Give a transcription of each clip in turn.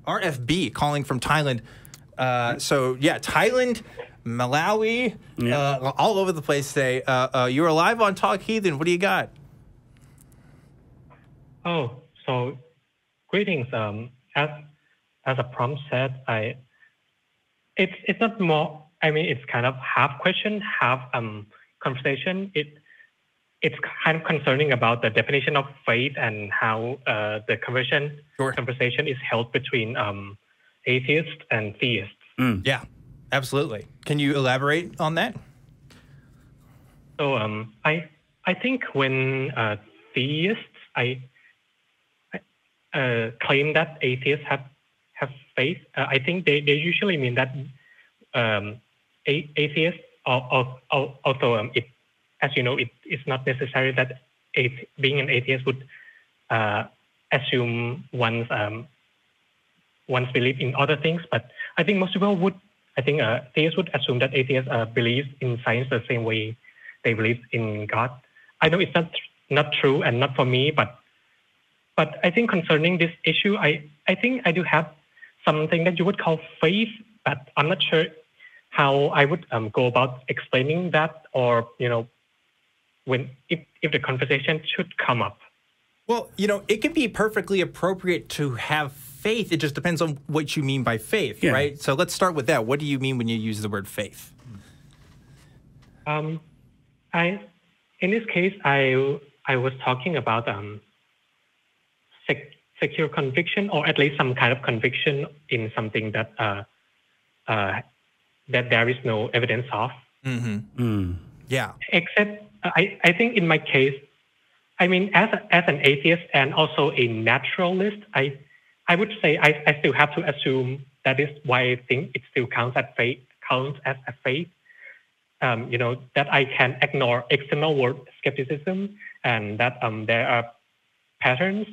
RFB calling from Thailand. So yeah, Thailand, Malawi, all over the place today. You're live on Talk Heathen. What do you got? Oh, so greetings. As a prompt said, it's not more. I mean, it's kind of half question, half conversation. It's kind of concerning about the definition of faith and how the conversation is held between atheists and theists. Yeah, absolutely. Can you elaborate on that? So I think when theists claim that atheists have faith, I think they usually mean that atheists, although as you know, it's not necessary that being an atheist would assume one's belief in other things. But I think most people would. I think theists would assume that atheists believe in science the same way they believe in God. I know it's not true and not for me, but I think concerning this issue, I think I do have something that you would call faith, but I'm not sure how I would go about explaining that, or if the conversation should come up. Well, it can be perfectly appropriate to have faith. It just depends on what you mean by faith, right? So let's start with that. What do you mean when you use the word faith? In this case, I was talking about secure conviction, or at least some kind of conviction in something that that there is no evidence of. Yeah. Except I think in my case, I mean, as an atheist and also a naturalist, I would say I still have to assume that is why I think it still counts as faith. That I can ignore external world skepticism, and that there are patterns.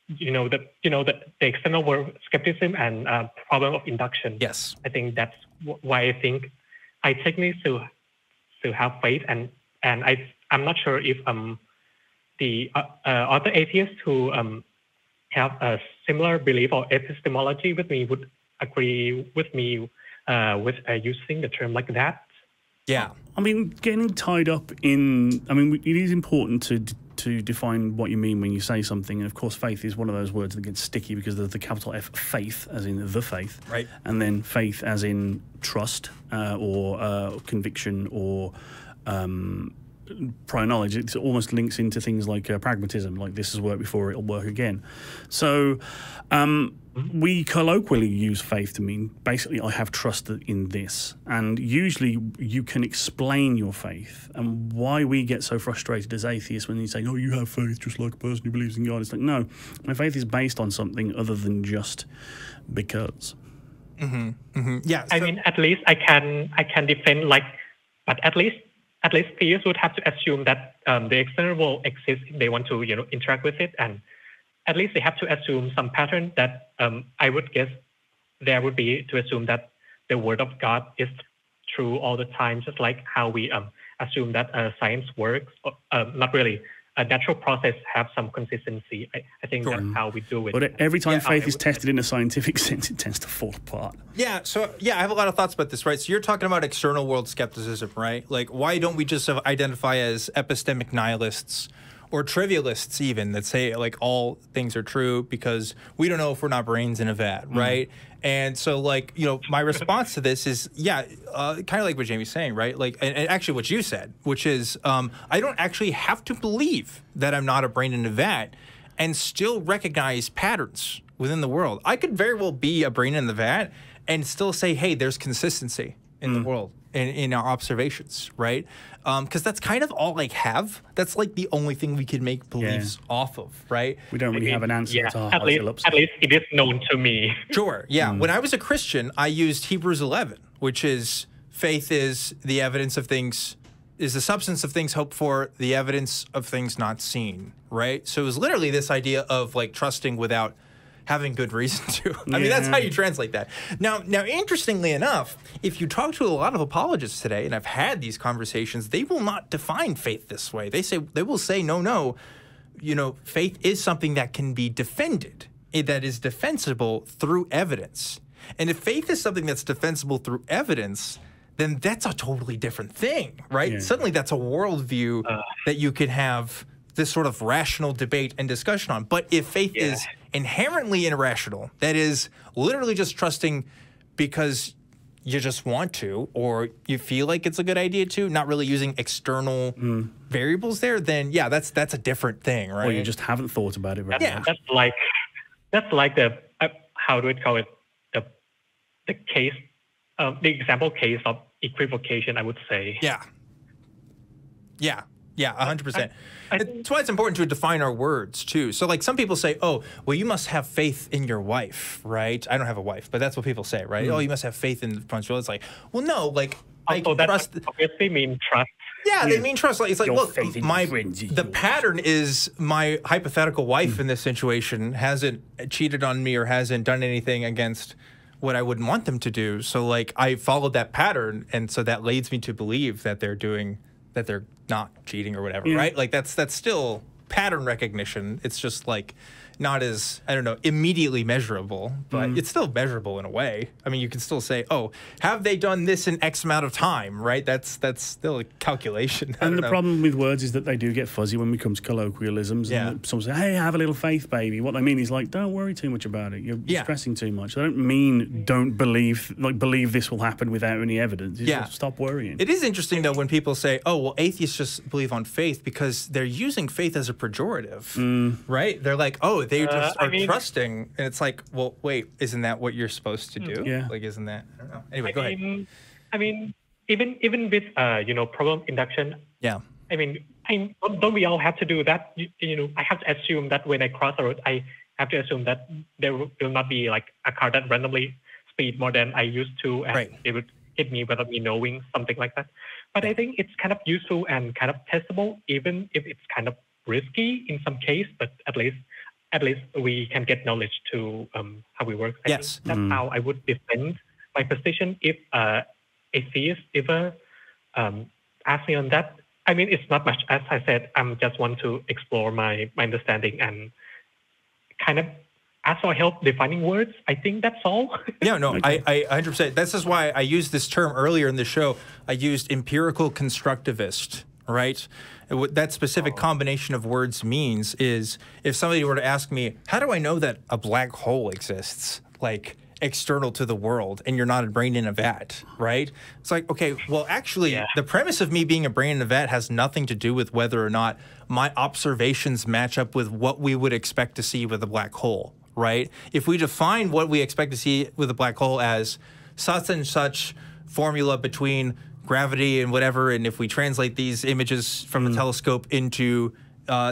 The external world skepticism and problem of induction. Yes. I think that's why I think I technically still have faith, and I'm not sure if the other atheists who have a similar belief or epistemology with me would agree with me with using the term like that. Yeah. I mean, getting tied up in... I mean, it is important to define what you mean when you say something. And, of course, faith is one of those words that gets sticky because of the capital F, faith, as in the faith. Right. And then faith as in trust or conviction or prior knowledge. It almost links into things like pragmatism, like this has worked before, it'll work again. So we colloquially use faith to mean basically I have trust in this, and usually you can explain your faith and why we get so frustrated as atheists when you say, oh, you have faith just like a person who believes in God. It's like, no, my faith is based on something other than just because. Yeah, I mean, at least I can defend, but at least theists would have to assume that the external world exists if they want to interact with it, and at least they have to assume some pattern that I would guess there would be to assume that the word of God is true all the time, just like how we assume that science works. Not really. A natural process have some consistency. I think that's how we do it. But every time faith is tested in a scientific sense, it tends to fall apart. Yeah, so, I have a lot of thoughts about this, right? So you're talking about external world skepticism, right? Like, why don't we just identify as epistemic nihilists or trivialists even that say, like, all things are true because we don't know if we're not brains in a vat, right? And so, like, my response to this is, kind of like what Jamie's saying, right? Like, and actually what you said, which is, I don't actually have to believe that I'm not a brain in a vat and still recognize patterns within the world. I could very well be a brain in the vat and still say, hey, there's consistency in the world, in our observations, right? Because that's kind of all I have. That's like the only thing we can make beliefs off of, right? We don't really have an answer to our at least it is known to me. Sure, yeah. When I was a Christian, I used Hebrews 11, which is faith is the evidence of things, is the substance of things hoped for, the evidence of things not seen, right? So it was literally this idea of like trusting without having good reason to. I mean, that's how you translate that. Now, interestingly enough, if you talk to a lot of apologists today, and I've had these conversations, they will not define faith this way. They will say, no, faith is something that can be defended that is defensible through evidence. And if faith is something that's defensible through evidence, then that's a totally different thing, right? Yeah. Suddenly that's a worldview that you can have this sort of rational debate and discussion on. But if faith is inherently irrational, that is literally just trusting because you just want to, or you feel like it's a good idea to, not really using external variables there, then yeah, that's a different thing, right? Or you just haven't thought about it very much. That's like the how do we call it, the case, the example case of equivocation, I would say. Yeah, 100%. That's why it's important to define our words too. So like some people say, oh, well, you must have faith in your wife, right? I don't have a wife, but that's what people say, right? Oh, you must have faith in the punctual. It's like, well, no, like I trust. Obviously mean trust. Yeah, they mean trust. Like it's like, Your look, faith in the pattern is my hypothetical wife in this situation hasn't cheated on me or hasn't done anything against what I wouldn't want them to do. So like I followed that pattern, and so that leads me to believe that they're not cheating or whatever, right? Like that's still pattern recognition. It's just like not as, I don't know, immediately measurable, but it's still measurable in a way. I mean, you can still say, oh, have they done this in X amount of time, right? That's still a calculation. And the problem with words is that they do get fuzzy when it comes to colloquialisms. Yeah. And someone says, hey, have a little faith, baby. What they mean is like, don't worry too much about it. You're stressing too much. They don't mean don't believe this will happen without any evidence. It's just stop worrying. It is interesting, though, when people say, oh, well, atheists just believe on faith, because they're using faith as a pejorative, right? They're like, oh, they just are trusting. And it's like, well, wait, isn't that what you're supposed to do? Yeah. Like, isn't that? I don't know. Anyway, go ahead. I mean, even with problem induction. Yeah. I mean, don't we all have to do that? I have to assume that when I cross a road, I have to assume that there will not be like a car that randomly speed more than I used to, and it would hit me without me knowing, something like that. But I think it's kind of useful and kind of testable, even if it's kind of risky in some case. But at least we can get knowledge to how we work. I think that's how I would defend my position if atheists ever ask me on that. I mean, it's not much. As I said, I just want to explore my understanding and kind of ask for help defining words. I think that's all. Yeah, no, I 100%. This is why I used this term earlier in the show. I used empirical constructivist, right? And what that specific combination of words means is if somebody were to ask me, how do I know that a black hole exists, like external to the world, and you're not a brain in a vat, right? It's like, okay, well, actually, the premise of me being a brain in a vat has nothing to do with whether or not my observations match up with what we would expect to see with a black hole, right? If we define what we expect to see with a black hole as such and such formula between gravity and whatever, and if we translate these images from the telescope into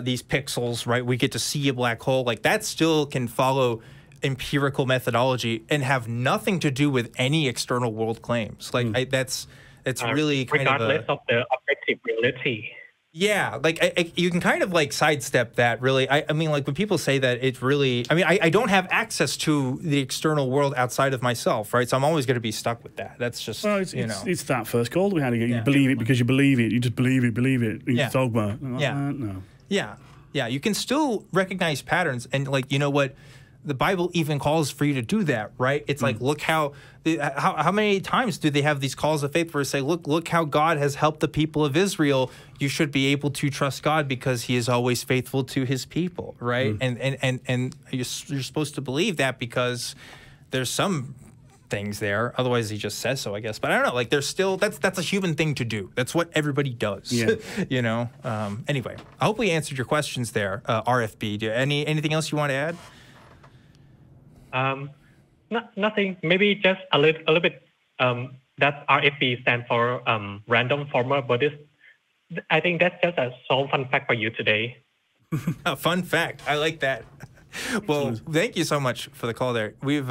these pixels, right, we get to see a black hole. Like that still can follow empirical methodology and have nothing to do with any external world claims. Like it's really kind regardless of the objective reality. Yeah, like you can kind of like sidestep that, really. I mean, like when people say that, it's really, I mean, I don't have access to the external world outside of myself, right? So I'm always going to be stuck with that. That's just, it's that first call we had to get. You believe it because you believe it. You just believe it. It's dogma. No. Yeah. You can still recognize patterns, and like, you know what? The Bible even calls for you to do that, right? It's like, look how many times do they have these calls of faith where they say, look how God has helped the people of Israel. You should be able to trust God because he is always faithful to his people, right? And you're supposed to believe that because there's some things there. Otherwise, he just says so, I guess. But I don't know. Like, there's still, that's a human thing to do. That's what everybody does. Yeah. Anyway, I hope we answered your questions there, RFB. Anything else you want to add? Nothing. Maybe just a little bit. That RFB stands for random former Buddhist. I think that's just a small fun fact for you today. A fun fact. I like that. Well, thank you so much for the call there. We've